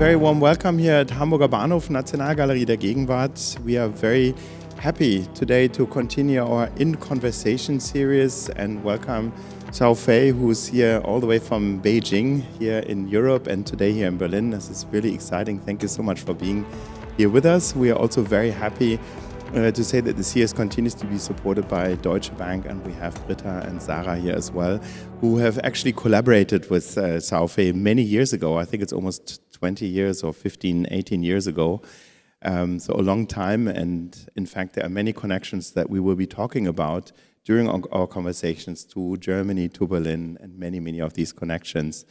very warm welcome here at Hamburger Bahnhof, Nationalgalerie der Gegenwart. We are very happy today to continue our In Conversation series and welcome Cao Fei, who's here all the way from Beijing, here in Europe, and today here in Berlin. This is really exciting. Thank you so much for being here with us. We are also very happy to say that the series continues to be supported by Deutsche Bank, and we have Britta and Sarah here as well, who have actually collaborated with Cao Fei many years ago. I think it's almost 20 years or 15, 18 years ago. So a long time, and in fact there are many connections that we will be talking about during our conversations to Germany, to Berlin, and many of these connections.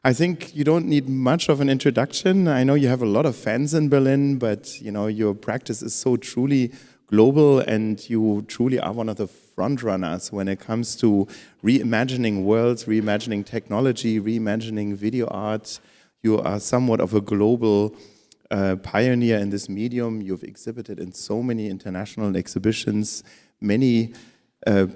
I think you don't need much of an introduction. I know you have a lot of fans in Berlin, but you know your practice is so truly global, and you truly are one of the front runners when it comes to reimagining worlds, reimagining technology, reimagining video art. You are somewhat of a global pioneer in this medium. You've exhibited in so many international exhibitions, many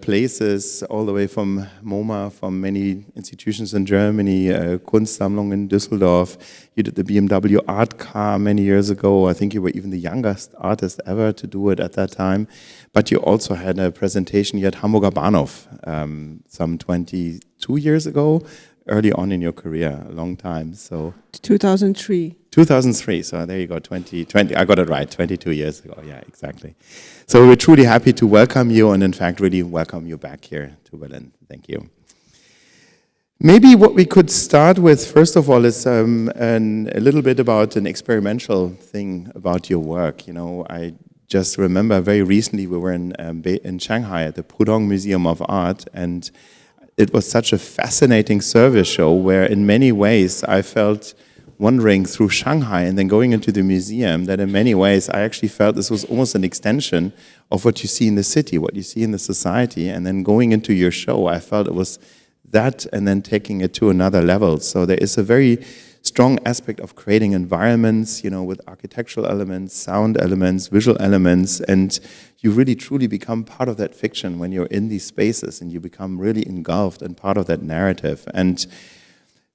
places, all the way from MoMA, from many institutions in Germany, Kunstsammlung in Düsseldorf. You did the BMW art car many years ago. I think you were even the youngest artist ever to do it at that time. But you also had a presentation here at Hamburger Bahnhof some 22 years ago, early on in your career, a long time. So 2003. 2003, so there you go, 20, I got it right, 22 years ago, yeah, exactly. So we're truly happy to welcome you, and in fact really welcome you back here to Berlin. Thank you. Maybe what we could start with, first of all, is a little bit about an experimental thing about your work. You know, I just remember very recently we were in Shanghai at the Pudong Museum of Art, and it was such a fascinating service show where in many ways I felt wandering through Shanghai and then going into the museum, that in many ways I actually felt this was almost an extension of what you see in the city, what you see in the society, and then going into your show, I felt it was that and then taking it to another level. So there is a very strong aspect of creating environments, you know, with architectural elements, sound elements, visual elements, and you really truly become part of that fiction when you're in these spaces, and you become really engulfed and part of that narrative. And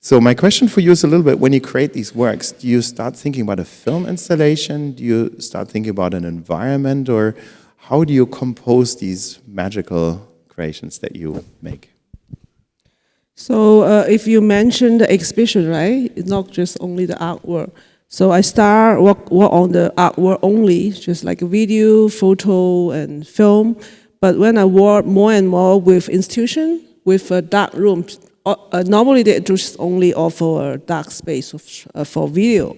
so my question for you is a little bit, when you create these works, do you start thinking about a film installation? Do you start thinking about an environment? Or how do you compose these magical creations that you make? So if you mention the exhibition, right, it's not just only the artwork. So I start work on the artwork only, just like a video, photo, and film. But when I work more and more with institution, with a dark room, normally they just only offer a dark space for video.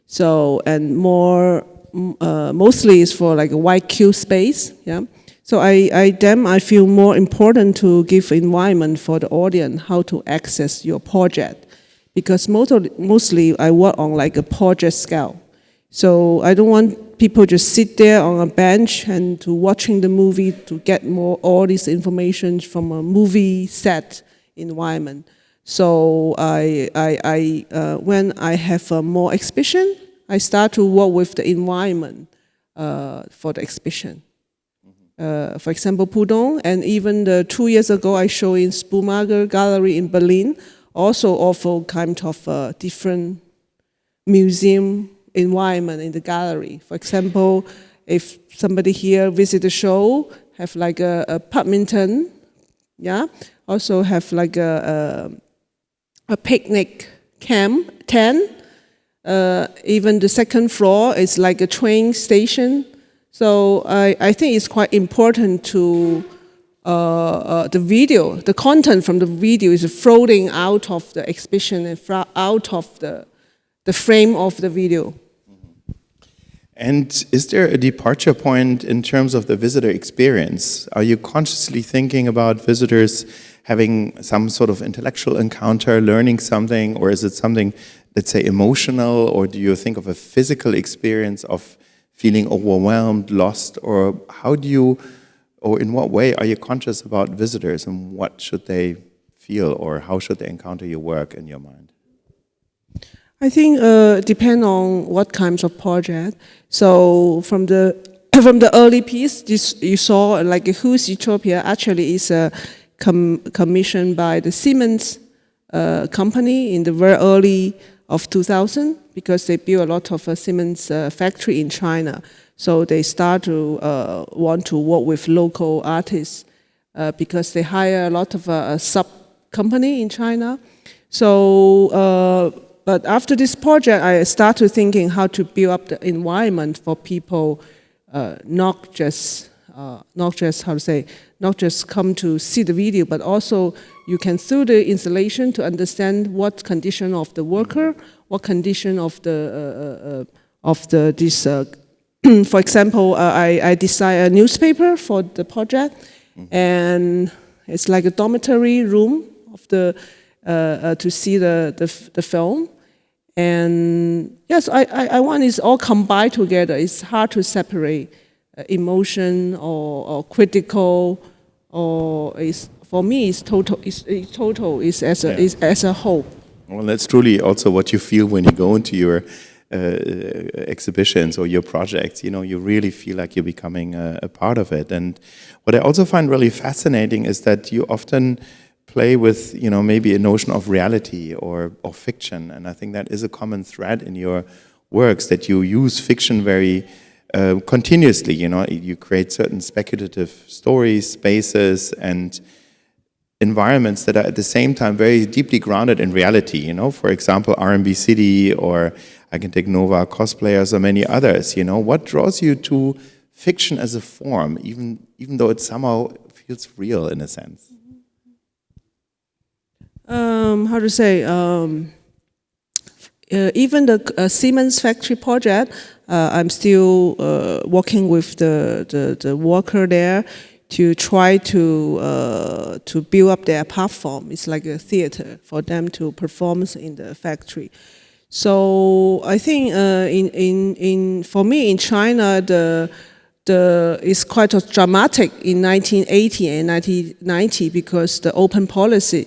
So, and more, mostly it's for like a white cube space, yeah. So I feel more important to give environment for the audience, how to access your project. Because mostly I work on like a project scale. So I don't want people just sit there on a bench and to watching the movie to get all this information from a movie set environment. So when I have more exhibition, I start to work with the environment for the exhibition. For example, Pudong, and even 2 years ago I show in Hamburger Gallery in Berlin, also offer kind of different museum environment in the gallery. For example, if somebody here visit the show, have like a badminton, yeah, also have like a picnic tent. Even the second floor is like a train station. So I think it's quite important to the video, the content from the video is floating out of the exhibition and out of the frame of the video. And is there a departure point in terms of the visitor experience? Are you consciously thinking about visitors having some sort of intellectual encounter, learning something, or is it something, let's say, emotional, or do you think of a physical experience of feeling overwhelmed, lost, or how do you, or in what way are you conscious about visitors and what should they feel or how should they encounter your work in your mind? I think depend on what kinds of project. So from the early piece, you saw like Who's Utopia actually is commissioned by the Siemens company in the very early of 2000 because they built a lot of Siemens factory in China. So they start to want to work with local artists because they hire a lot of sub-company in China. So, but after this project, I started thinking how to build up the environment for people, not just come to see the video, but also you can through the installation to understand what condition of the worker, what condition of this. For example, I designed a newspaper for the project, and it's like a dormitory room of the to see the film. And yes, I want it's all combined together. It's hard to separate emotion or critical, or is for me it's total. It's total. It's as a whole. Well, that's truly also what you feel when you go into your exhibitions or your projects. You know, you really feel like you're becoming a part of it. And what I also find really fascinating is that you often play with, you know, maybe a notion of reality or fiction. And I think that is a common thread in your works, that you use fiction very continuously. You know, you create certain speculative stories, spaces, and environments that are at the same time very deeply grounded in reality. You know, for example, R&B City, or I can take Nova cosplayers, or many others. You know, what draws you to fiction as a form, even though it somehow feels real in a sense? How to say? Even the Siemens factory project, I'm still working with the worker there to try to build up their platform. It's like a theater for them to perform in the factory. So I think for me in China, it's quite dramatic in 1980 and 1990 because the open policy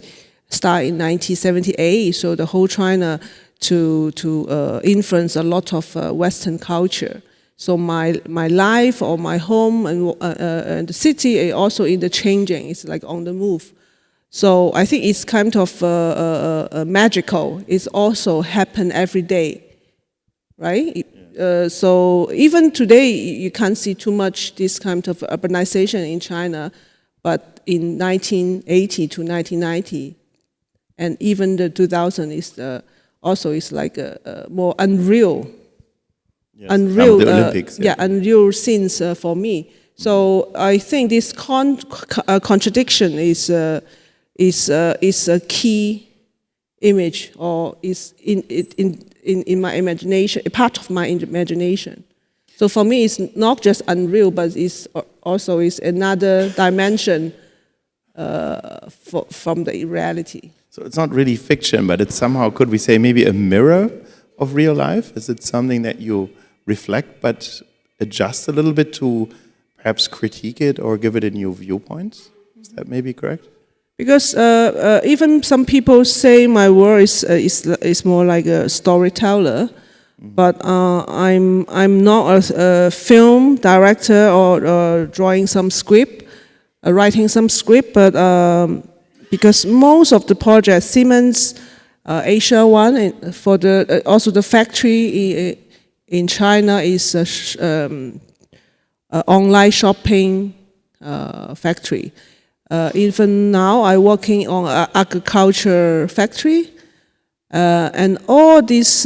started in 1978. So the whole China to influence a lot of Western culture. So my life or my home and the city are also in the changing. It's like on the move. So I think it's kind of magical. It's also happen every day, right? So even today you can't see too much this kind of urbanization in China, but in 1980 to 1990, and even the 2000 is also is like a more unreal. Yes, unreal, the Olympics, unreal scenes for me. So I think this contradiction is a key image, or is in my imagination, a part of my imagination. So for me, it's not just unreal, but it's also is another dimension from the reality. So it's not really fiction, but it's somehow, could we say, maybe a mirror of real life? Is it something that you reflect but adjust a little bit to perhaps critique it or give it a new viewpoint? Is that maybe correct? Because even some people say my work is more like a storyteller, but I'm not a film director or drawing some script, writing some script, but because most of the projects, Siemens, Asia one, and for the also the factory in China is online shopping factory. Even now, I'm working on an agriculture factory, and all these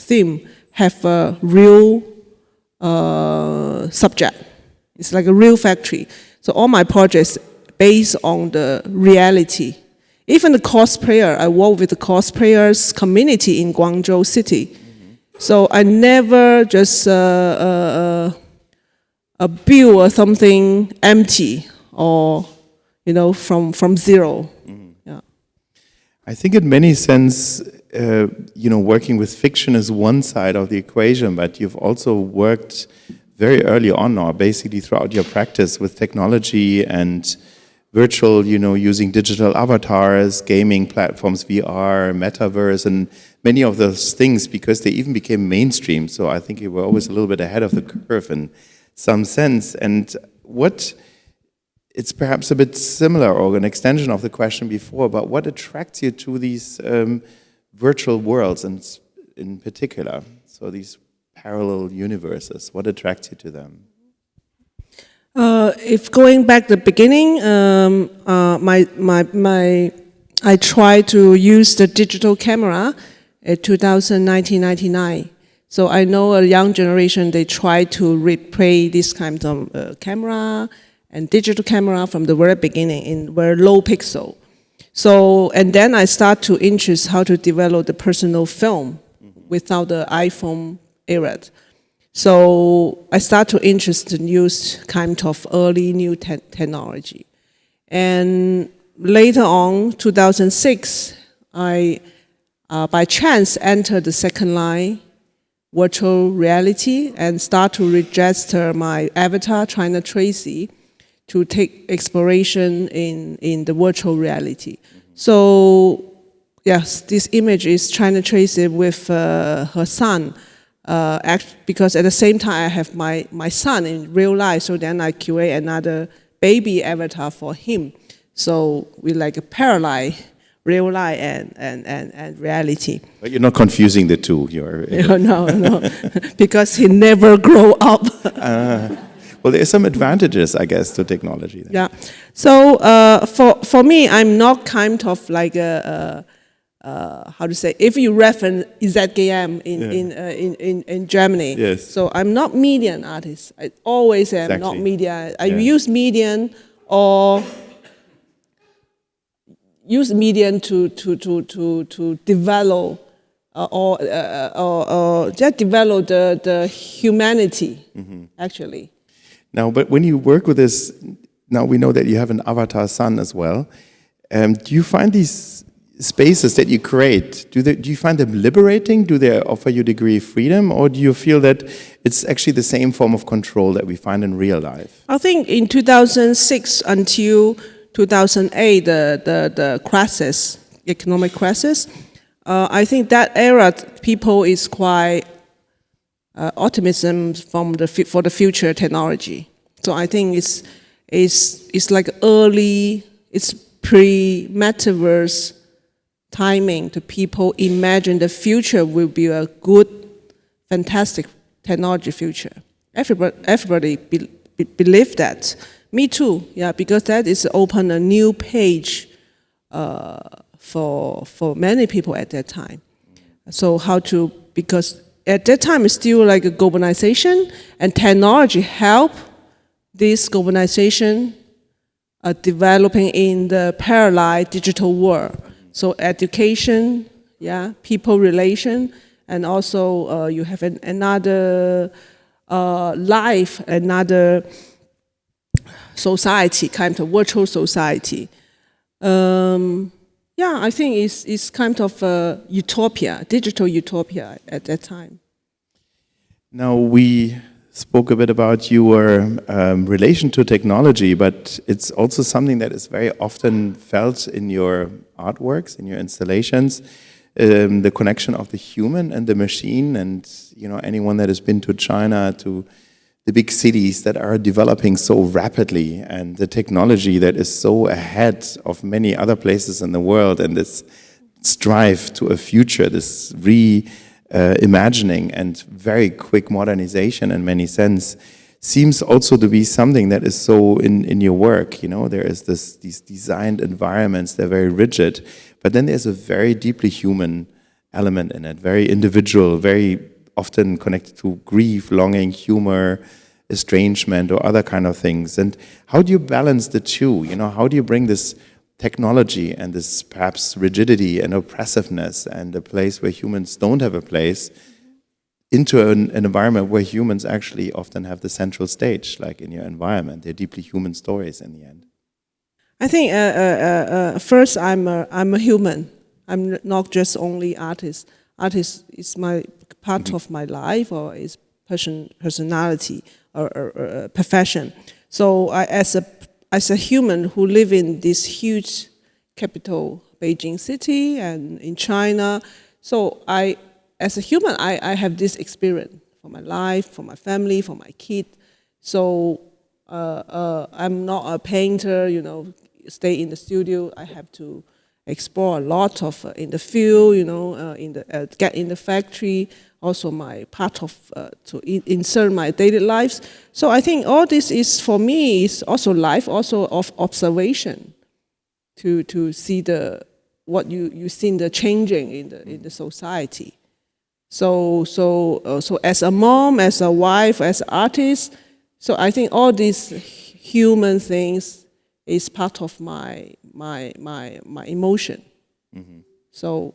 themes have a real subject. It's like a real factory. So all my projects based on the reality. Even the cosplayer, I work with the cosplayers community in Guangzhou city. So I never just build something empty or, you know, from zero. Yeah. I think in many sense, you know, working with fiction is one side of the equation, but you've also worked very early on, or basically throughout your practice, with technology and virtual, you know, using digital avatars, gaming platforms, VR, metaverse, and many of those things, because they even became mainstream. So I think you were always a little bit ahead of the curve in some sense. And it's perhaps a bit similar or an extension of the question before, but what attracts you to these virtual worlds, and in particular, so these parallel universes, what attracts you to them? If going back the beginning, I tried to use the digital camera in 1999. So I know a young generation, they try to replay this kind of camera and digital camera from the very beginning in very low pixel. So, and then I start to interest how to develop the personal film without the iPhone era. So I start to interest in use kind of early new technology. And later on, 2006, I by chance entered the second line virtual reality and start to register my avatar, China Tracy, to take exploration in the virtual reality. So yes, this image is China Tracy with her son, because at the same time I have my son in real life, so then I create another baby avatar for him. So we like a parallel real life and reality. But you're not confusing the two. No, because he never grow up. Well, there's some advantages, I guess, to technology. Then. Yeah. So for me, I'm not kind of like how to say, if you reference ZGM in Germany. Yes. So I'm not median artist. I always am not media. I use median or use median to develop or just develop the humanity, actually. Now, but when you work with this, now we know that you have an avatar son as well. Do you find these spaces that you create, do you find them liberating? Do they offer you a degree of freedom? Or do you feel that it's actually the same form of control that we find in real life? I think in 2006 until 2008, the crisis, economic crisis, I think that era, people is quite optimism for the future technology. So I think it's like early, it's pre-metaverse timing. The people imagine the future will be a good, fantastic technology future. Everybody believe that. Me too, yeah, because that is open a new page for many people at that time. So because at that time it's still like a globalization, and technology help this globalization developing in the parallel digital world. So education, yeah, people relation, and also you have another life, another society, kind of virtual society. Yeah, I think it's kind of a utopia, digital utopia at that time. Now we spoke a bit about your relation to technology, but it's also something that is very often felt in your artworks, in your installations, the connection of the human and the machine. And anyone that has been to China, to the big cities that are developing so rapidly, and the technology that is so ahead of many other places in the world, and this strive to a future, this imagining and very quick modernization in many sense, seems also to be something that is so in your work. There is these designed environments, they're very rigid, but then there's a very deeply human element in it, very individual, very often connected to grief, longing, humor, estrangement, or other kind of things. And how do you balance the two? How do you bring this technology and this perhaps rigidity and oppressiveness and a place where humans don't have a place into an environment where humans actually often have the central stage, like in your environment? They're deeply human stories in the end. I think first I'm a human. I'm not just only artist. Artist is my part of my life, or is personality or profession. So as a human who live in this huge capital, Beijing city, and in China, so as a human, I have this experience for my life, for my family, for my kid. So I'm not a painter, stay in the studio. I have to explore a lot of in the field, get in the factory. Also, my part of to insert my daily lives. So I think all this is for me is also life, also of observation, to see what you see the changing in the society. So as a mom, as a wife, as an artist, so I think all these human things is part of my emotion. Mm-hmm. So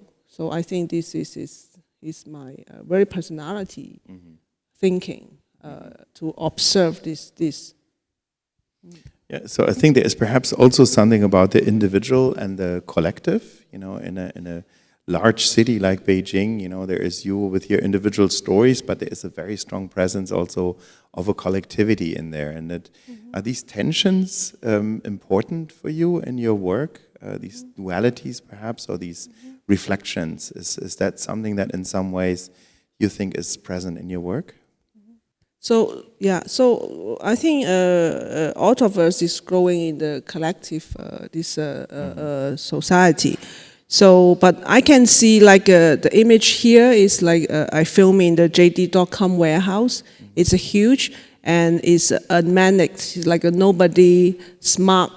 I think this is my very personality thinking to observe this. Yeah, so I think there is perhaps also something about the individual and the collective. In a large city like Beijing, there is you with your individual stories, but there is a very strong presence also of a collectivity in there. And that are these tensions important for you in your work? These dualities, perhaps, or these reflections? Is that something that in some ways you think is present in your work? So I think all of us is growing in the collective, society. So, but I can see like the image here is like I film in the JD.com warehouse. It's a huge and it's unmanned. It's like a nobody smart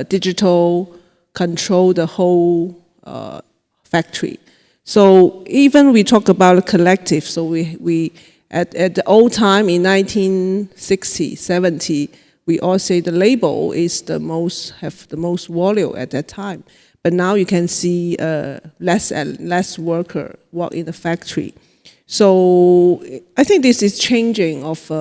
digital control the whole factory. So even we talk about a collective. So we at the old time in 1960, 70, we all say the label is have the most value at that time. But now you can see less and less worker work in the factory. So I think this is changing of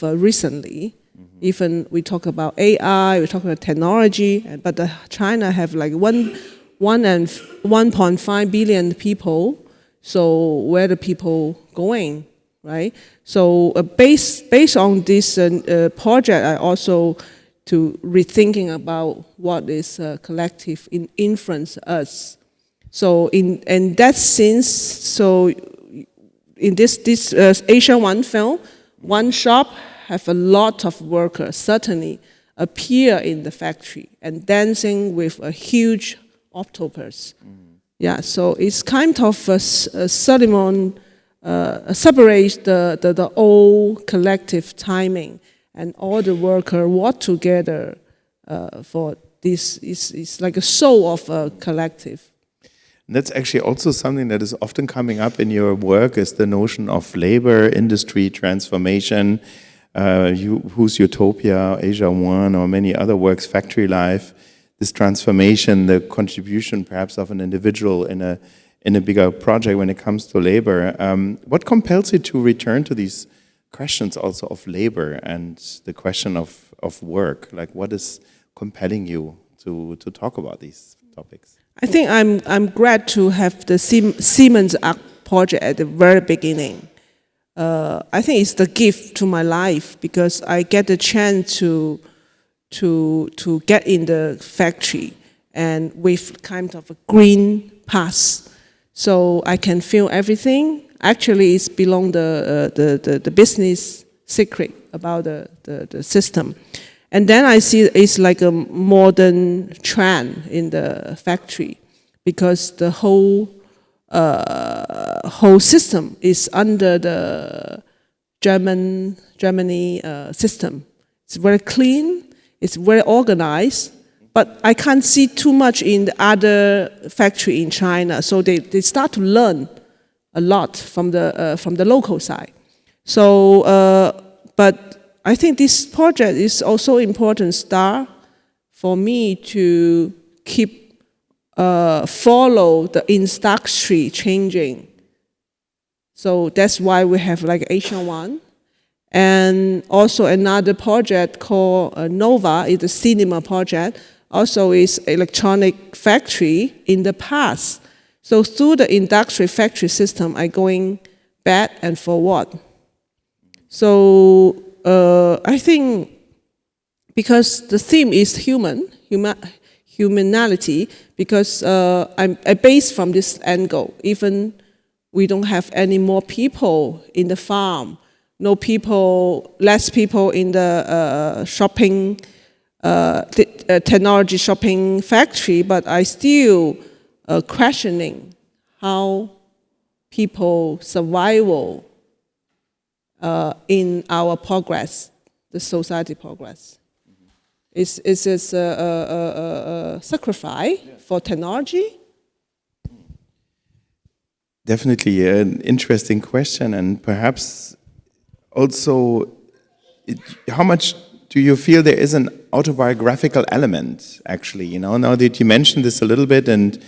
recently. Mm-hmm. Even we talk about AI, we talk about technology, but China have like 1.5 billion people. So where the people going, right? So based on this project, I also to rethinking about what is collective influence us. So in that sense, so in this Asian one film, one shop have a lot of workers certainly appear in the factory and dancing with a huge octopus. Yeah, so it's kind of a ceremony, separate the old collective timing. And all the workers work together for this. Is like a soul of a collective. And that's actually also something that is often coming up in your work is the notion of labor, industry transformation, Whose Utopia, Asia One, or many other works, Factory Life, this transformation, the contribution perhaps of an individual in a bigger project when it comes to labor. What compels you to return to these questions also of labor and the question of work? Like, what is compelling you to talk about these topics? I think I'm glad to have the Siemens Arc project at the very beginning. I think it's the gift to my life because I get the chance to get in the factory and with kind of a green pass, so I can feel everything. Actually, it's belong the business secret about the system. And then I see it's like a modern trend in the factory because the whole system is under the Germany system. It's very clean, it's very organized, but I can't see too much in the other factory in China. So they start to learn a lot from the local side. So, but I think this project is also important start for me to keep follow the industry changing. So that's why we have like Asian One, and also another project called Nova is a cinema project. Also is electronic factory in the past. So through the industrial factory system, I going back and forward. So I think because the theme is humanality, because I based from this angle. Even we don't have any more people in the farm, less people in the shopping technology shopping factory, but I still questioning how people survival in our progress, the society progress. Is this a sacrifice for technology? Definitely an interesting question, and perhaps also, how much do you feel there is an autobiographical element, actually? You know, now that you mentioned this a little bit, and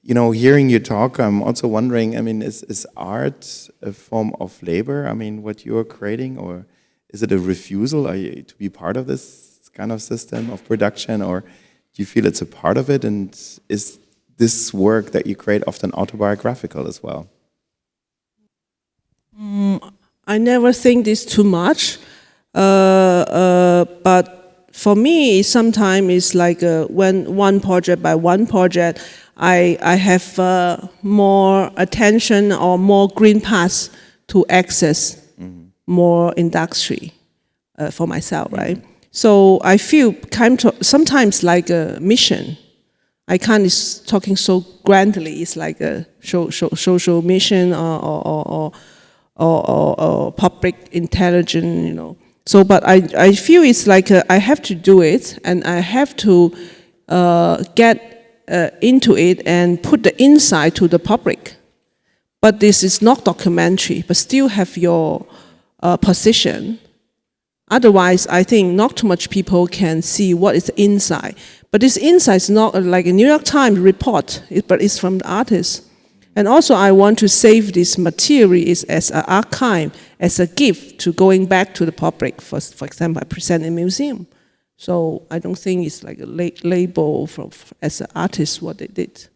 you know, hearing you talk, I'm also wondering, I mean, is art a form of labor? I mean, what you're creating, or is it a refusal to be part of this kind of system of production, or do you feel it's a part of it, and is this work that you create often autobiographical as well? I never think this too much, but for me, sometimes it's like when one project by one project, I have more attention or more green paths to access more industry for myself, right? So I feel sometimes like a mission. I can't talking so grandly. It's like a social mission or public intelligence, you know. So, but I feel it's like I have to do it, and I have to get into it and put the insight to the public. But this is not documentary, but still have your position. Otherwise, I think not too much people can see what is inside. But this insight is not like a New York Times report, but it's from the artist. And also, I want to save this material as an archive, as a gift to going back to the public. For example, I present in a museum. So I don't think it's like a label as an artist what they did.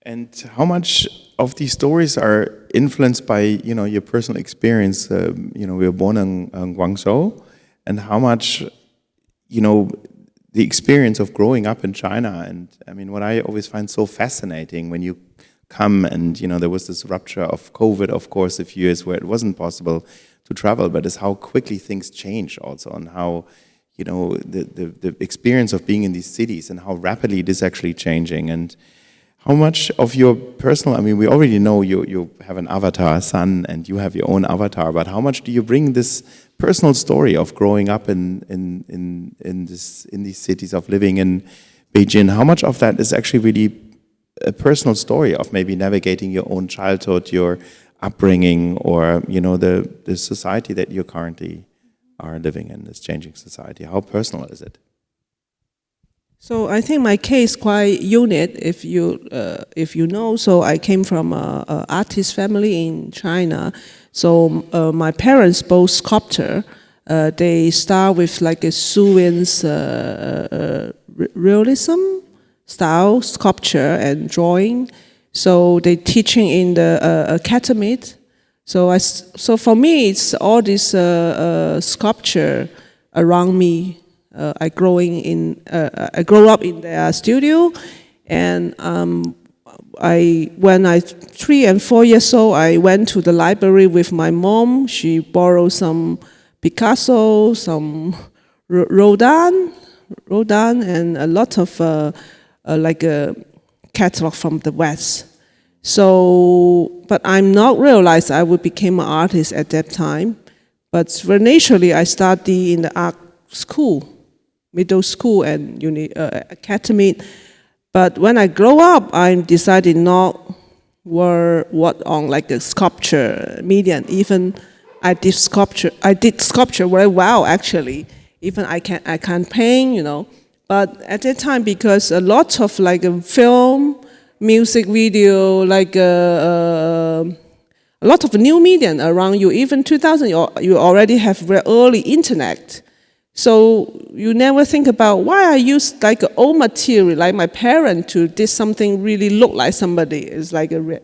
And how much of these stories are influenced by, you know, your personal experience? You know, we were born in Guangzhou, and how much, you know, the experience of growing up in China. And I mean, what I always find so fascinating when you come, and you know, there was this rupture of COVID, of course, a few years where it wasn't possible to travel, but is how quickly things change also, and how, you know, the experience of being in these cities and how rapidly it is actually changing. And how much of your personal, I mean, we already know you have an avatar, son, and you have your own avatar, but how much do you bring this personal story of growing up in these cities, of living in Beijing? How much of that is actually really a personal story of maybe navigating your own childhood, your upbringing, or, you know, the society that you currently are living in, this changing society? How personal is it? So I think my case quite unique, if you know. So I came from a artist family in China. So my parents both sculptor. They start with like a Suin's realism style sculpture and drawing. So they teaching in the academy. So for me, it's all this sculpture around me. I grow up in their studio, and when I 3 and 4 years old, I went to the library with my mom. She borrowed some Picasso, some Rodin, and a lot of like a catalog from the West. So, but I'm not realized I would become an artist at that time. But very naturally, I studied in the art school, middle school and academy. But when I grow up, I decided not work on like a sculpture medium. Even I did sculpture very well, actually. Even I can paint, you know. But at that time, because a lot of like a film, music video, like a lot of new media around you. Even 2000, you already have very early internet. So you never think about why I use like old material, like my parents, to did something really look like somebody. It's like a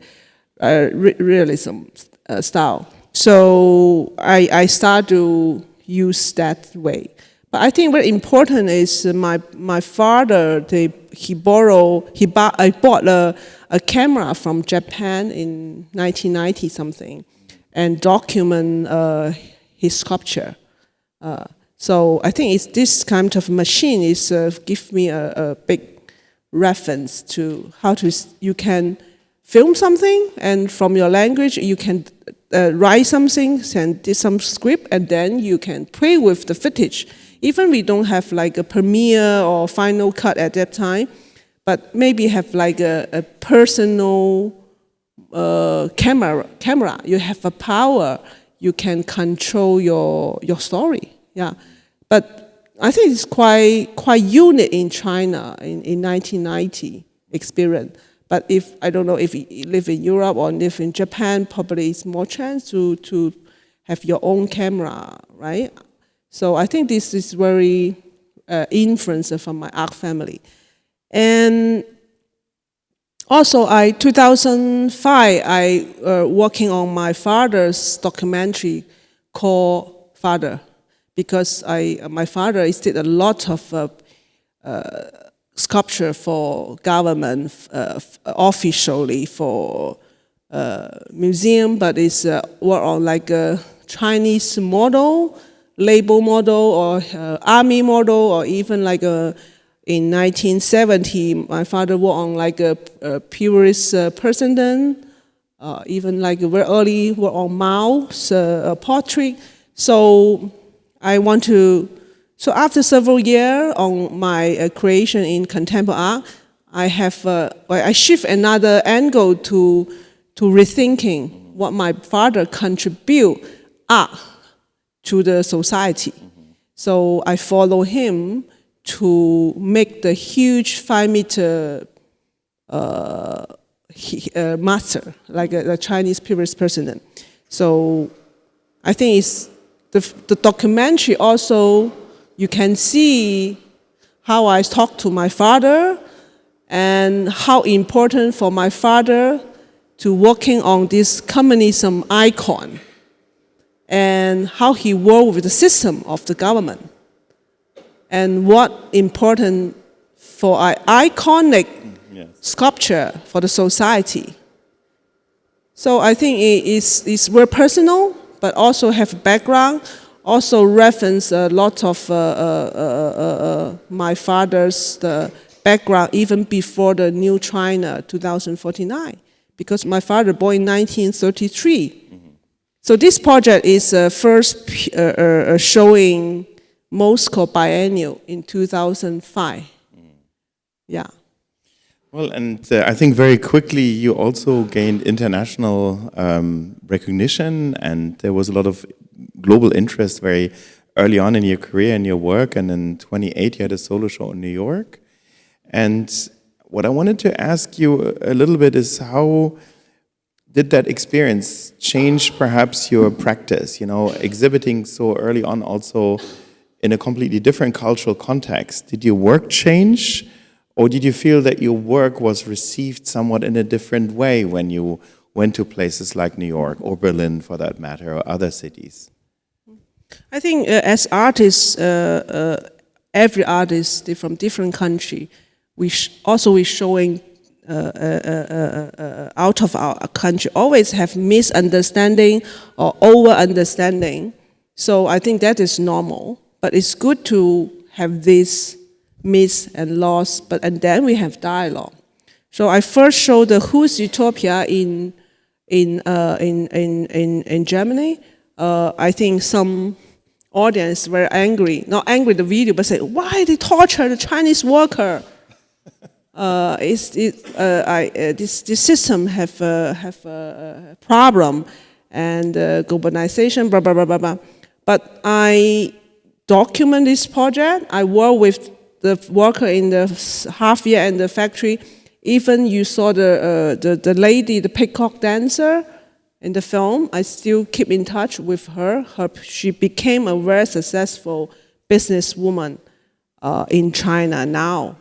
realism style. So I start to use that way. But I think very important is my father. I bought a camera from Japan in 1990 something, and document his sculpture. So I think it's this kind of machine is give me a big reference to how you can film something, and from your language you can write something, send some script, and then you can play with the footage. Even we don't have like a Premiere or Final Cut at that time, but maybe have like a personal camera. You have a power. You can control your story. Yeah, but I think it's quite unique in China in 1990 experience. But if I don't know if you live in Europe or live in Japan, probably it's more chance to have your own camera, right? So I think this is very influenced from my art family. And also, 2005, I working on my father's documentary called Father, because my father did a lot of sculpture for government, officially for museum, but it's work on like a Chinese model, label model, or army model, or even like in 1970, my father worked on like a purist president, even like very early work on Mao's portrait. So so after several years on my creation in contemporary art, I shift another angle to rethinking what my father contribute art to the society. So I follow him to make the huge 5-meter master, like a Chinese purist president. So I think it's the documentary also, you can see how I talk to my father and how important for my father to working on this communism icon and how he worked with the system of the government and what important for an iconic sculpture for the society. So I think it's very personal, but also have background, also reference a lot of my father's background even before the new China 2049, because my father born in 1933. So this project is first showing Moscow Biennial in 2005. Yeah. Well, and I think very quickly you also gained international recognition, and there was a lot of global interest very early on in your career and your work, and in 28 you had a solo show in New York. And what I wanted to ask you a little bit is, how did that experience change perhaps your practice, exhibiting so early on also in a completely different cultural context? Did your work change? Or did you feel that your work was received somewhat in a different way when you went to places like New York or Berlin, for that matter, or other cities? I think as artists, every artist from different country, we're showing out of our country always have misunderstanding or over-understanding. So I think that is normal, but it's good to have this miss and loss, and then we have dialogue. So I first showed the Who's Utopia in Germany. I think some audience were angry, not angry at the video, but say, why they torture the Chinese worker? This system have a problem, and globalization, blah blah blah blah blah. But I document this project. I work with the worker in the half year in the factory. Even you saw the lady, the peacock dancer in the film, I still keep in touch with her. She became a very successful businesswoman in China now.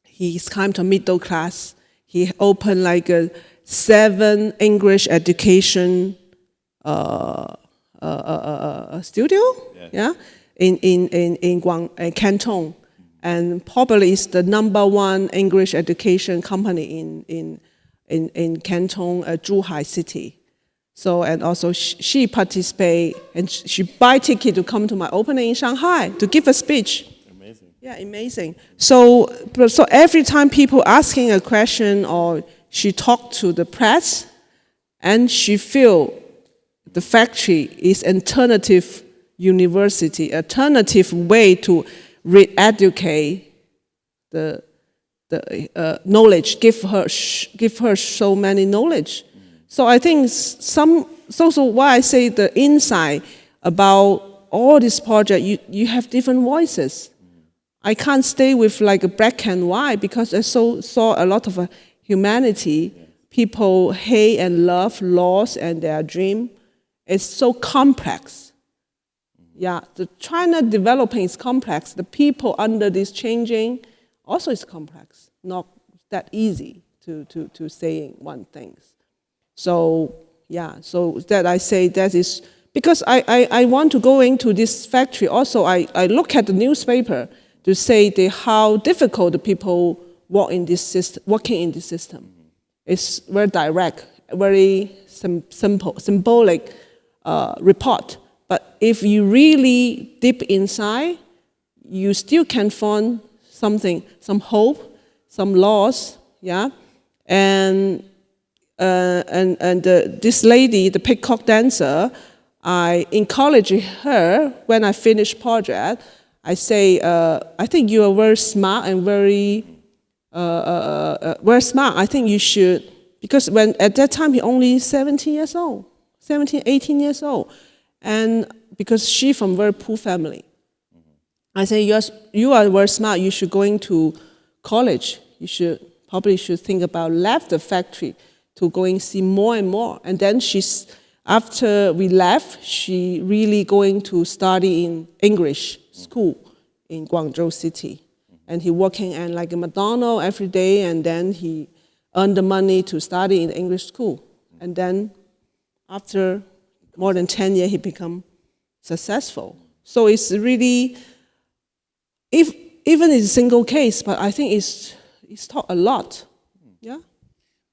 He's kind of middle class. He opened like a 7 English education studio, in Canton. And probably it's the #1 English education company in Canton, Zhuhai City. So, and also she participate and she buy ticket to come to my opening in Shanghai to give a speech. Amazing. Yeah, amazing. So every time people asking a question or she talk to the press, and she feel the factory is alternative university, alternative way to re-educate the knowledge, give her so many knowledge. So I think so why I say the insight about all this project, you have different voices. I can't stay with like a black and white because I saw a lot of humanity, people hate and love, loss and their dream. It's so complex. Yeah, the China developing is complex. The people under this changing also is complex. Not that easy to saying one thing. So yeah, so that I say that is because I want to go into this factory. Also, I look at the newspaper to say how difficult the people working in this system. It's very direct, very simple, symbolic report. But if you really deep inside, you still can find something, some hope, some loss, yeah. And this lady, the peacock dancer, I encourage her when I finish project. I say, I think you are very smart and very smart. I think you should, because when at that time he only 17 years old, 17, 18 years old, and because she from very poor family. I say, yes, you are very smart. You should going to college. You probably should think about left the factory to going see more and more. And then after we left, she really going to study in English school in Guangzhou City. And he working at like a McDonald's every day, and then he earned the money to study in the English school. And then after more than 10 years, he become successful. So it's really, even it's a single case, but I think it's taught a lot. Yeah.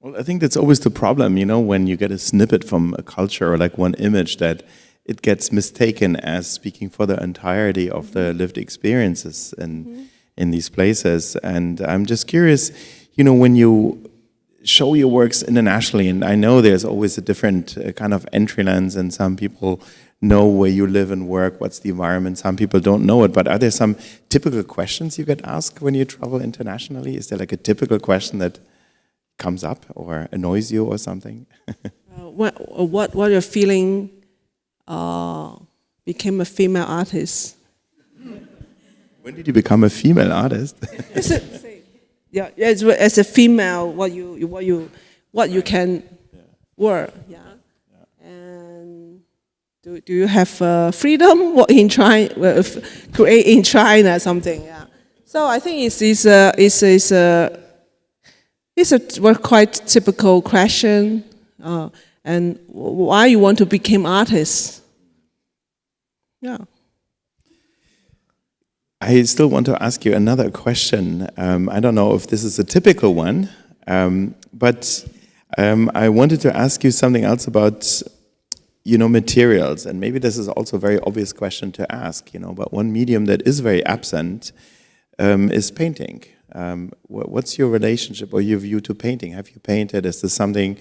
Well, I think that's always the problem, when you get a snippet from a culture or like one image that it gets mistaken as speaking for the entirety of the lived experiences in these places. And I'm just curious, when you show your works internationally, and I know there's always a different kind of entry lens, and some people know where you live and work, what's the environment, some people don't know it, but are there some typical questions you get asked when you travel internationally? Is there like a typical question that comes up or annoys you or something? What you're feeling became a female artist? When did you become a female artist? Yeah, as a female, what you can work, yeah. And do you have freedom? What in China, create in China something? Yeah. So I think it's a quite typical question. And why you want to become artist? Yeah. I still want to ask you another question. I don't know if this is a typical one, but I wanted to ask you something else about, materials. And maybe this is also a very obvious question to ask, but one medium that is very absent is painting. What's your relationship or your view to painting? Have you painted? Is this something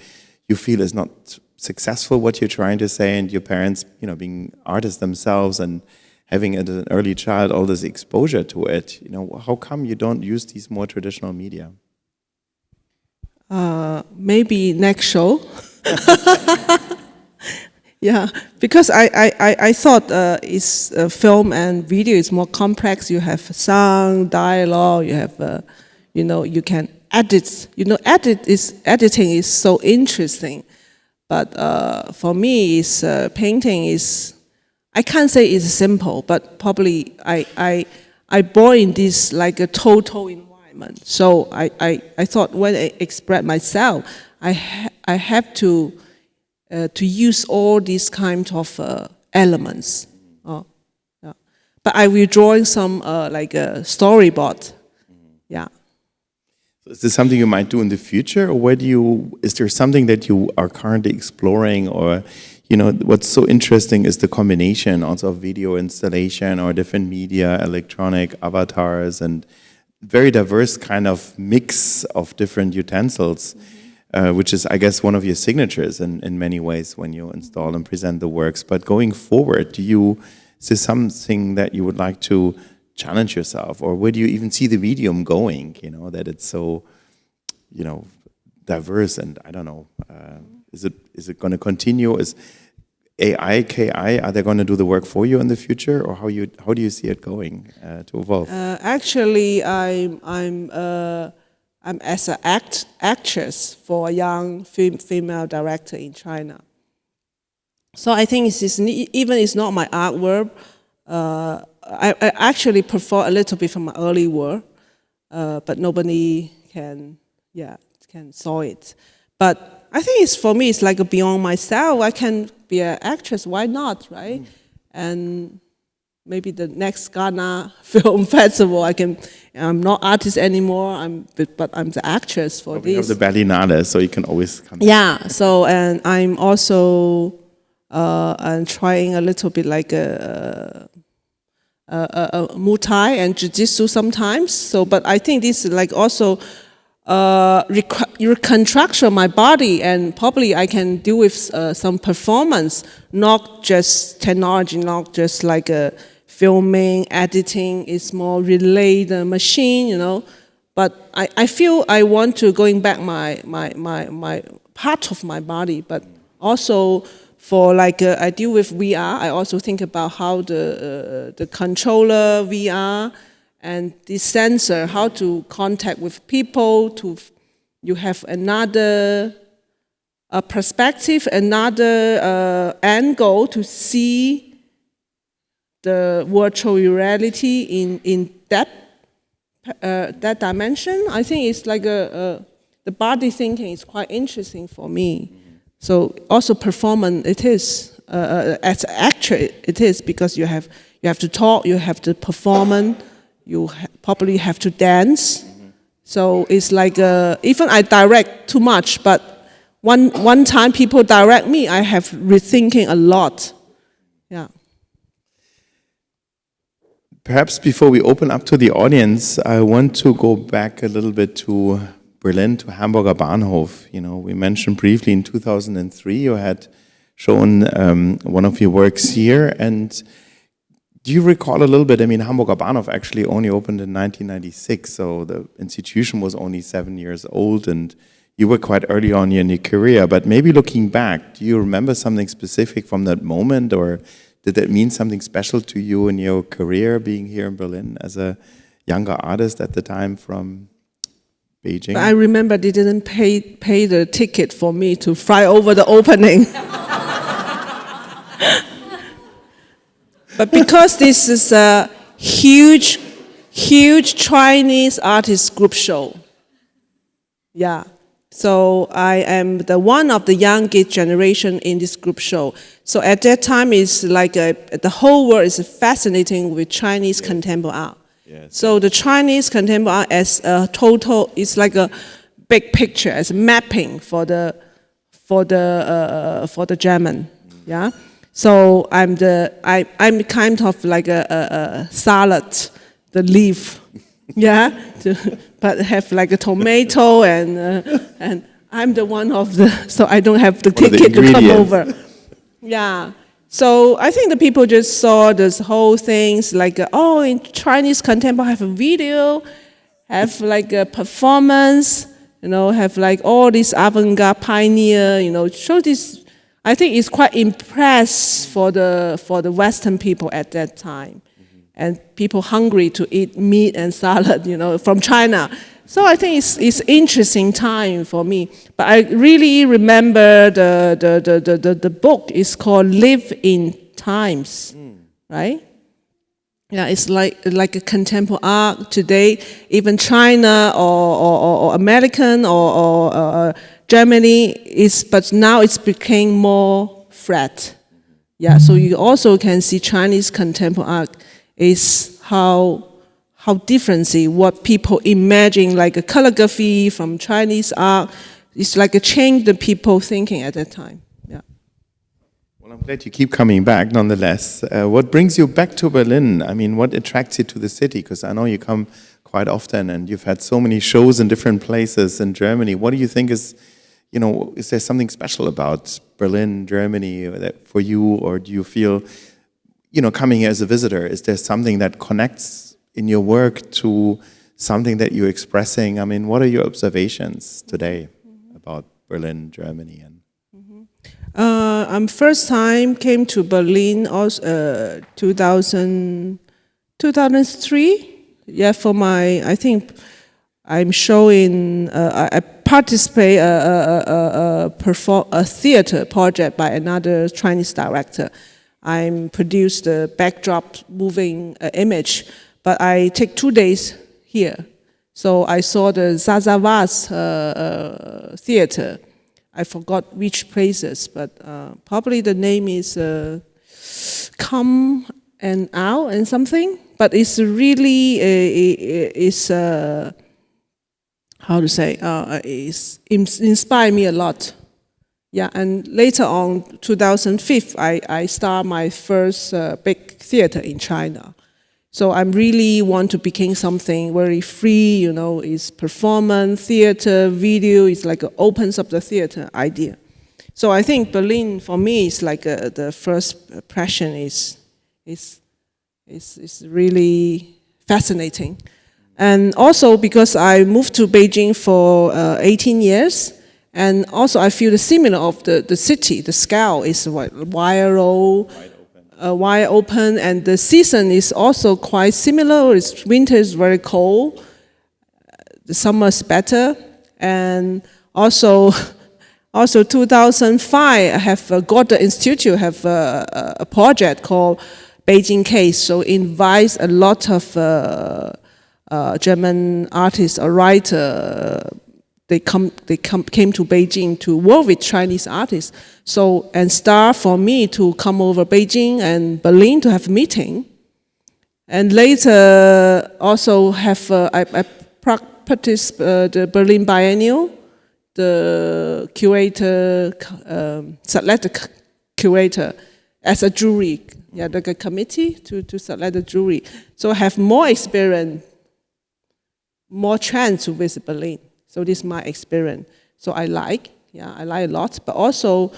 you feel is not successful, what you're trying to say, and your parents, being artists themselves and having as an early child all this exposure to it, how come you don't use these more traditional media? Maybe next show. Yeah, because I thought film and video is more complex. You have sound, dialogue. You have, you can edit. Editing is so interesting. But for me, painting is. I can't say it's simple, but probably I born in this like a total environment. So I thought when I express myself, I have to use all these kinds of elements. Yeah. But I will drawing some like a storyboard. Yeah. Is this something you might do in the future, or is there something that you are currently exploring, or, what's so interesting is the combination also of video installation or different media, electronic avatars, and very diverse kind of mix of different utensils, which is, I guess, one of your signatures in many ways when you install and present the works. But going forward, is this something that you would like to challenge yourself, or where do you even see the medium going, that it's so, diverse, and I don't know, is it going to continue? Is AI, KI, are they going to do the work for you in the future, or how do you see it going to evolve? Actually, I'm as an actress for a young female director in China. So I think it's not my artwork. I actually prefer a little bit from my early work, but nobody can saw it. But I think for me, it's like beyond myself. I can be an actress, why not, right? And maybe the next Ghana Film Festival, I'm not artist anymore, but I'm the actress for this. You have the Berlinale, so you can always come. Yeah, so, and I'm also I'm trying a little bit like a Muay Thai and Jiu-Jitsu sometimes. So, but I think this is like also reconstruction of my body, and probably I can do with some performance, not just technology, not just like filming, editing. It's more relay the machine, But I feel I want to going back my part of my body, but also for like I deal with VR. I also think about how the controller VR and the sensor, how to contact with people. You have another perspective, another angle to see the virtual reality in that dimension. I think it's like the body thinking is quite interesting for me. So also performance, it is as an actor, it is, because you have to talk, you have to perform, you probably have to dance. So it's like even I direct too much, but one time people direct me, I have rethinking a lot. Yeah. Perhaps before we open up to the audience, I want to go back a little bit to Berlin, to Hamburger Bahnhof. We mentioned briefly in 2003 you had shown one of your works here, and do you recall a little bit? I mean, Hamburger Bahnhof actually only opened in 1996, so the institution was only 7 years old, and you were quite early on in your career. But maybe looking back, do you remember something specific from that moment, or did that mean something special to you in your career, being here in Berlin as a younger artist at the time from Beijing? I remember they didn't pay the ticket for me to fly over the opening. But because this is a huge Chinese artist group show, yeah. So I am the one of the youngest generation in this group show. So at that time, it's like the whole world is fascinating with Chinese contemporary art. Yes. So the Chinese contemporary art as a total is like a big picture, as mapping for the German, yeah. So I'm kind of like a salad, the leaf, yeah, but have like a tomato and I'm the one of the, so I don't have the ticket to come over, yeah. So I think the people just saw this whole things like in Chinese contemporary have a video, have like a performance, have like all these avant-garde pioneer, show this. I think it's quite impressed for the Western people at that time, and people hungry to eat meat and salad, from China. So I think it's interesting time for me. But I really remember the book is called Live in Times, right? Yeah, it's like a contemporary art today. Even China or American or Germany but now it's became more flat. Yeah, so you also can see Chinese contemporary art is how how different what people imagine, like a calligraphy from Chinese art. It's like a change the people thinking at that time. Yeah. Well, I'm glad you keep coming back nonetheless. What brings you back to Berlin? I mean, what attracts you to the city? Because I know you come quite often and you've had so many shows in different places in Germany. What do you think is there something special about Berlin, Germany for you? Or do you feel, coming here as a visitor, is there something that connects in your work to something that you're expressing? I mean, what are your observations today about Berlin, Germany? I'm first time came to Berlin also 2003. Yeah, for I think I'm showing. I participate a theater project by another Chinese director. I produced the backdrop moving image, but I take 2 days here. So I saw the Zazavas theater. I forgot which places, but probably the name is Come and Out and something. But it's really how to say? It's inspired me a lot. Yeah, and later on, 2005, I start my first big theater in China. So I really want to become something very free, it's performance, theater, video, it's like opens up the theater idea. So I think Berlin, for me, is like the first impression is really fascinating. And also because I moved to Beijing for 18 years, and also I feel the similar of the city, the scale is wide open, and the season is also quite similar. Winter is very cold, the summer is better, and also 2005 I have got the institute have a project called Beijing Case, so invites a lot of German artists or writer. They came to Beijing to work with Chinese artists. So, and start for me to come over Beijing and Berlin to have a meeting. And later also have, I practiced the Berlin Biennial, the curator, select the curator as a jury, like a committee to select the jury. So I have more experience, more chance to visit Berlin. So this is my experience. So I like a lot. But also,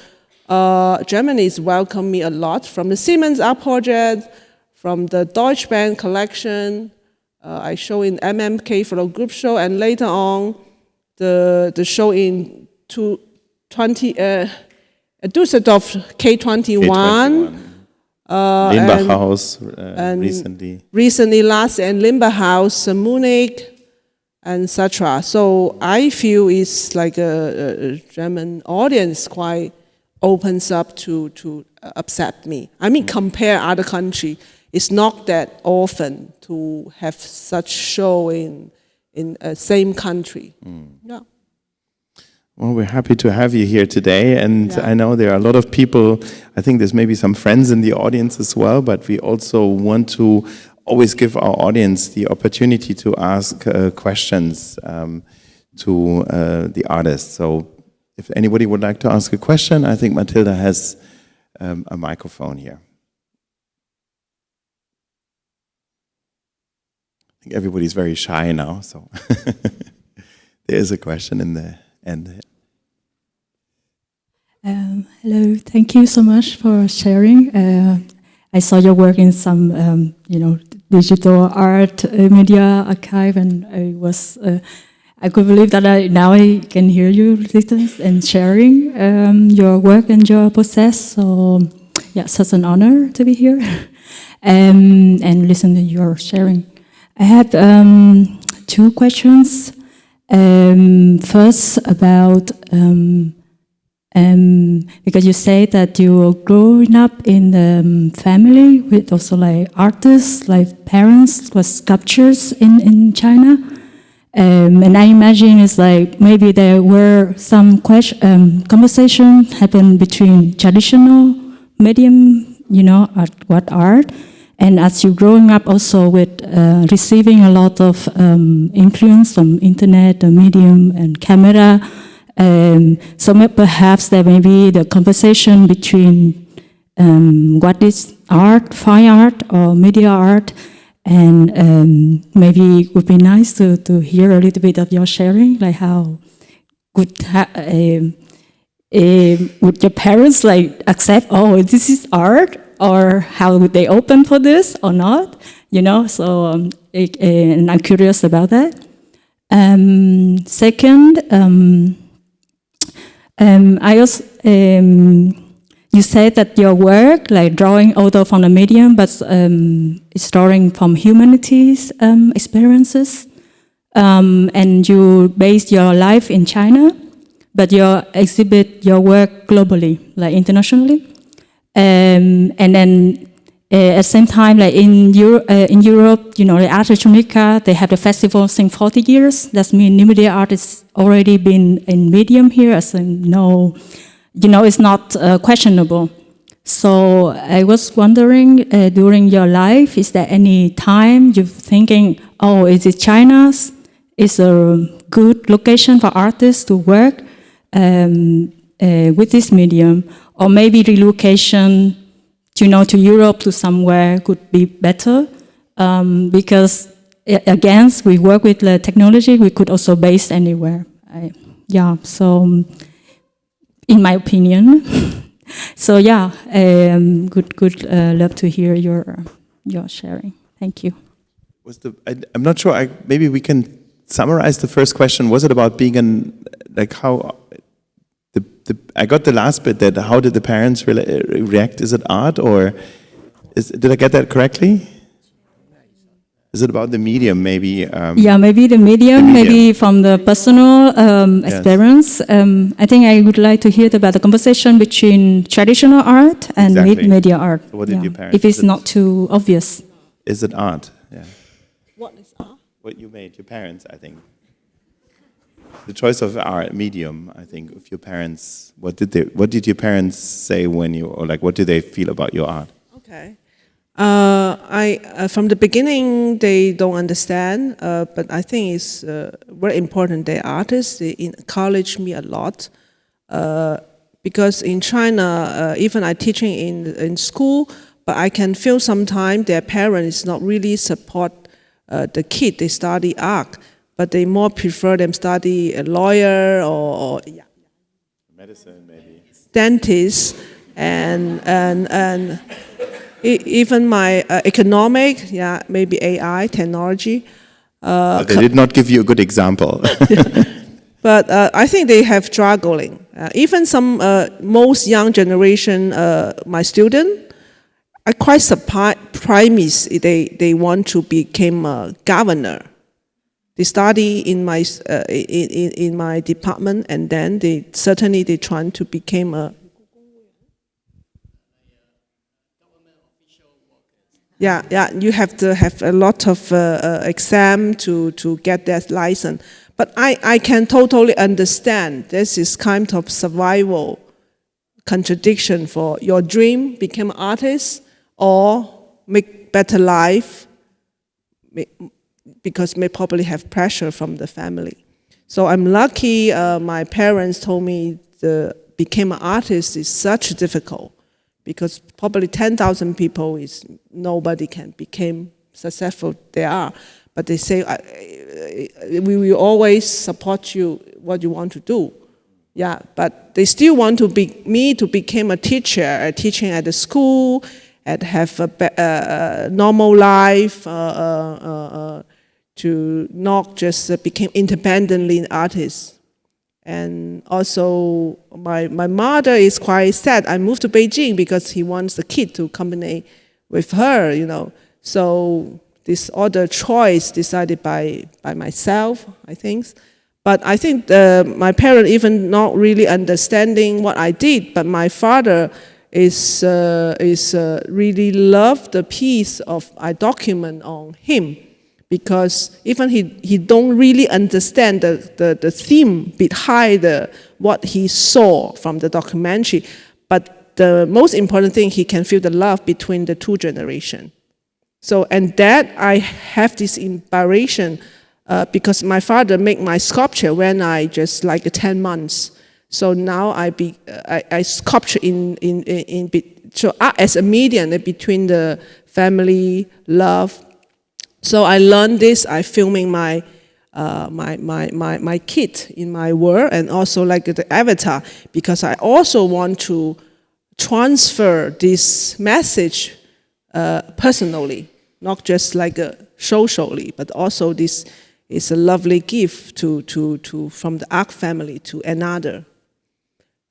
Germany has welcomed me a lot from the Siemens art project, from the Deutsche Bank collection. I show in MMK for a group show, and later on, the show in Düsseldorf K21. Limbachhaus recently. Recently, last and Limbachhaus, Munich, and etc. So I feel it's like a German audience quite opens up to accept me. I mean, compare other country, it's not that often to have such show in a same country. Yeah. Well, we're happy to have you here today, and I know there are a lot of people. I think there's maybe some friends in the audience as well, but we also want to always give our audience the opportunity to ask questions to the artists. So if anybody would like to ask a question, I think Matilda has a microphone here. I think everybody's very shy now, so there is a question in the end. Hello, thank you so much for sharing. I saw your work in some, digital art media archive, and I could believe that now I can hear you listen and sharing your work and your process. So, yeah, such an honor to be here and listen to your sharing. I have 2 questions. First, about because you say that you were growing up in the family with also like artists, like parents, was sculptures in China. And I imagine it's like maybe there were some conversation happened between traditional medium, art And as you're growing up also with receiving a lot of influence from internet, the medium, and camera, so perhaps there may be the conversation between what is art, fine art, or media art, and maybe it would be nice to hear a little bit of your sharing, like how would your parents like accept, oh, this is art, or how would they open for this or not? You know, so and I'm curious about that. Second, I also you said that your work, like drawing, although from the medium, but it's drawing from humanities experiences, and you base your life in China, but you exhibit your work globally, like internationally. And then at the same time, like in Europe, you know, the Art Electronica, they have the festival since 40 years. That means new media art has already been in medium here, as in no, you know, it's not questionable. So I was wondering, during your life, is there any time you're thinking, oh, is it China's? Is a good location for artists to work with this medium? Or maybe relocation, you know, to Europe, to somewhere could be better, because again, we work with the technology. We could also base anywhere. So in my opinion, so yeah, good. Love to hear your sharing. Thank you. I'm not sure. Maybe we can summarize the first question. Was it about being how? I got the last bit, that how did the parents react? Is it art, or did I get that correctly? Is it about the medium, maybe? Maybe the medium, maybe from the personal experience. I think I would like to hear about the conversation between traditional art and media art. So what did your parents? If it's not too obvious. Is it art? Yeah. What is art? What you made, your parents, I think. The choice of art medium, I think, of your parents. What did your parents say when you, or like, what do they feel about your art? Okay, from the beginning they don't understand, but I think it's very important. They're artists. They encourage me a lot, because in China, even I teaching in school, but I can feel sometimes their parents not really support the kid. They study art, but they more prefer them study a lawyer or medicine, maybe dentist, and even my economic, maybe AI technology. They did not give you a good example. But I think they have struggling. Even some most young generation, my student, I quite surprised they want to become a governor. They study in my department, and then they trying to become a you have to have a lot of exam to get that license. But I can totally understand this is kind of survival contradiction for your dream, become an artist, or make better life, because may probably have pressure from the family. So I'm lucky my parents told me become an artist is such difficult, because probably 10,000 people is nobody can become successful they are. But they say, we will always support you what you want to do. Yeah, but they still want me to become a teacher, teaching at the school, and have a normal life, to not just become independently an artist. And also, my mother is quite sad. I moved to Beijing because he wants the kid to combine with her, you know. So this other choice decided by myself, I think. But I think my parents even not really understanding what I did. But my father is really loved the piece of I document on him, because even he don't really understand the theme behind what he saw from the documentary. But the most important thing, he can feel the love between the two generations. So, and that I have this inspiration because my father made my sculpture when I just like 10 months. So now I sculpture so art as a medium between the family, love. So I learned this. I filming my kid in my work, and also like the avatar, because I also want to transfer this message personally, not just like socially, but also this is a lovely gift from the art family to another.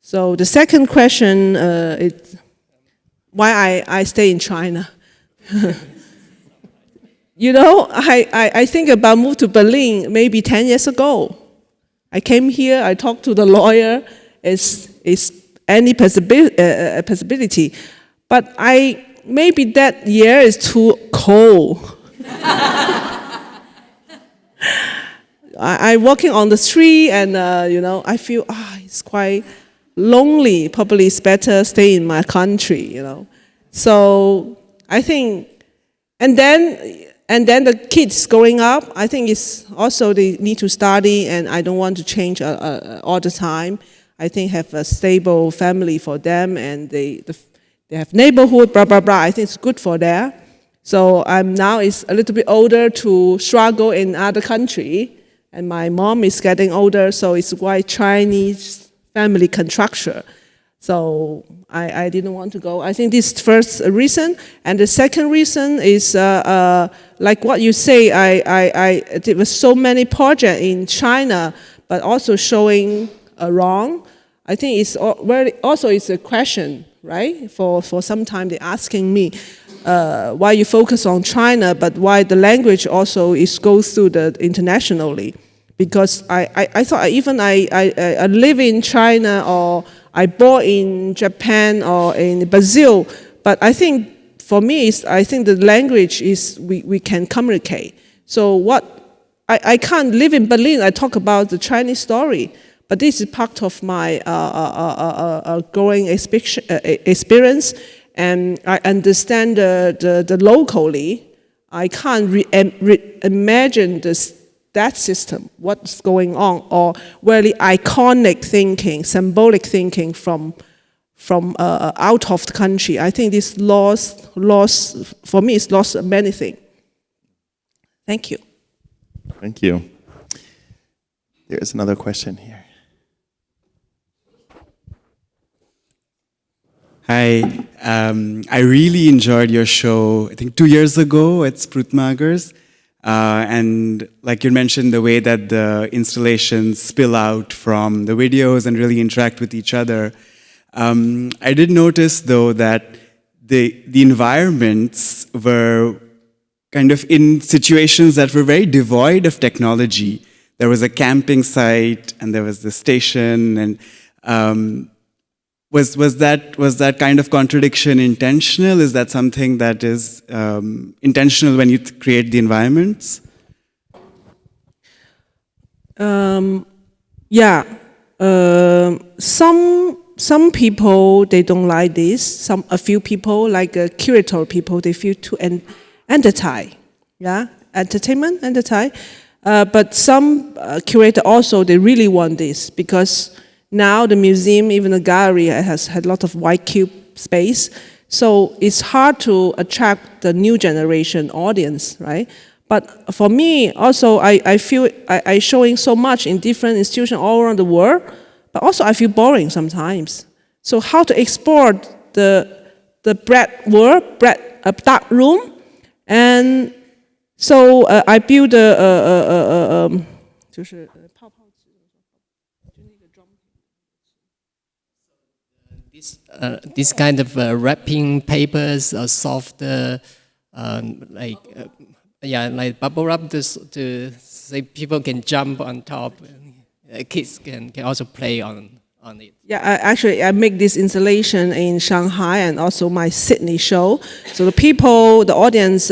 So the second question is why I stay in China. You know, I think about move to Berlin maybe 10 years ago. I came here, I talked to the lawyer, is any possibility. But maybe that year is too cold. I walking on the street and, you know, I feel, it's quite lonely. Probably it's better stay in my country, you know. So I think, and then the kids growing up, I think it's also they need to study, and I don't want to change all the time. I think have a stable family for them, and they have neighborhood, blah, blah, blah. I think it's good for them. So I'm now is a little bit older to struggle in other country, and my mom is getting older, so it's quite Chinese family construction. So I didn't want to go. I think this is the first reason. And the second reason is, like what you say, there was so many projects in China, but also showing wrong. I think it's also it's a question, right? For some time they're asking me, why you focus on China, but why the language also goes through the internationally. Because I thought even I live in China, or I born in Japan or in Brazil, but I think for me, I think the language is we can communicate. So I can't live in Berlin, I talk about the Chinese story, but this is part of my growing experience, and I understand the locally. I can't imagine that system, what's going on, or really iconic thinking, symbolic thinking from out of the country. I think this lost for me, it's lost many things. Thank you. Thank you. There is another question here. Hi, I really enjoyed your show, I think 2 years ago at Sprutmagers. And like you mentioned, the way that the installations spill out from the videos and really interact with each other. I did notice, though, that the environments were kind of in situations that were very devoid of technology. There was a camping site, and there was the station, and was that kind of contradiction intentional? Is that something that is intentional when you create the environments? Yeah. Some people they don't like this. A few people, like curator people, they feel too entertain. Yeah, entertainment, entertain. But some curator also they really want this, because now the museum, even the gallery, has had a lot of white cube space. So it's hard to attract the new generation audience, right? But for me, also, I feel I showing so much in different institutions all around the world, but also I feel boring sometimes. So how to export the breadth world, dark room, and so I build this kind of wrapping papers or soft, like bubble wrap to say people can jump on top. Kids can also play on it. Yeah, I make this installation in Shanghai and also my Sydney show. So the audience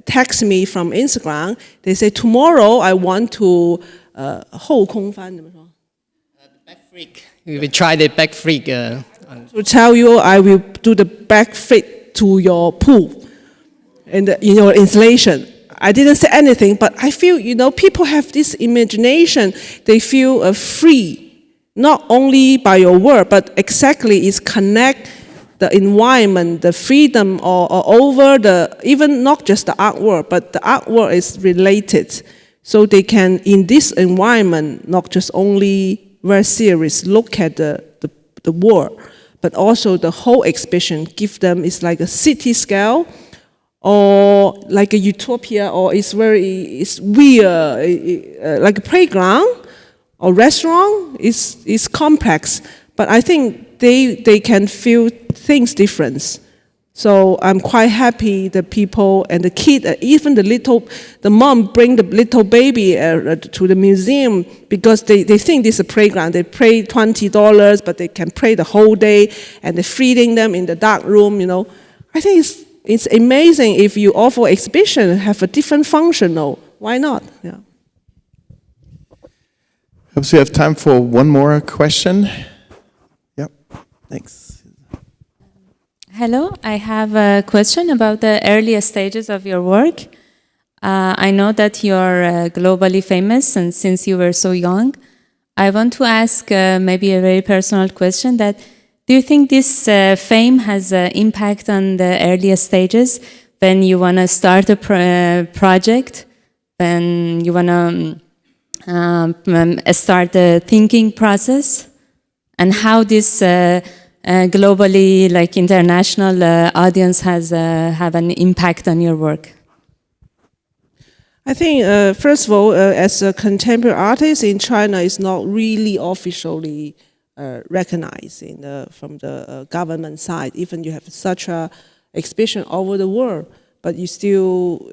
text me from Instagram. They say, tomorrow I want to 后空翻 back freak. We will try the back freak. To tell you, I will do the back flip to your pool. in the installation. I didn't say anything, but I feel, people have this imagination. They feel free, not only by your word, but exactly is connect the environment, the freedom, or over even not just the artwork, but the artwork is related. So they can, in this environment, not just only very serious, look at the world, but also the whole exhibition, give them, it's like a city scale, or like a utopia, or it's weird, like a playground or restaurant. It's complex, but I think they can feel things different. So I'm quite happy the people and the kid, even the mom bring the little baby to the museum because they think this is a playground. They pay $20, but they can play the whole day, and they're feeding them in the dark room. I think it's amazing if you offer exhibition have a different functional. Why not? Yeah. Perhaps we have time for one more question. Yep. Thanks. Hello, I have a question about the earlier stages of your work. I know that you're globally famous, and since you were so young, I want to ask maybe a very personal question that, do you think this fame has an impact on the earlier stages when you want to start a project, when you want to start the thinking process, and how this globally, like international audience has have an impact on your work? I think, first of all, as a contemporary artist in China, is not really officially recognized from the government side. Even you have such a exhibition over the world, but you still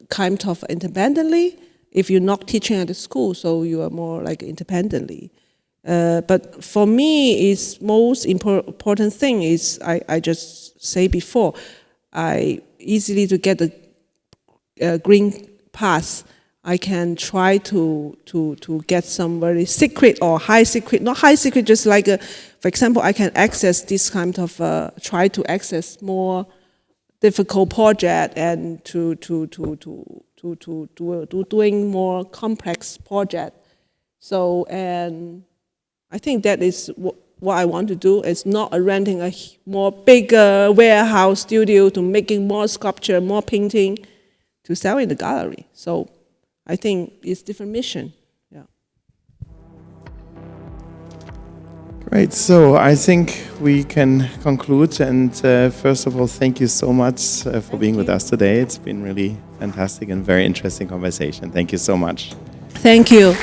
kind of independently. If you're not teaching at the school, so you are more like independently. But for me, is most important thing is I just say before, I easily to get the green pass. I can try to get some very secret or high secret, not high secret, just like for example, I can access this kind of try to access more difficult project and to doing more complex project. So and I think that is what I want to do. It's not renting a more bigger warehouse studio to making more sculpture, more painting to sell in the gallery. So I think it's different mission. Yeah. Great. So I think we can conclude. And first of all, thank you so much for being with us today. It's been really fantastic and very interesting conversation. Thank you so much. Thank you.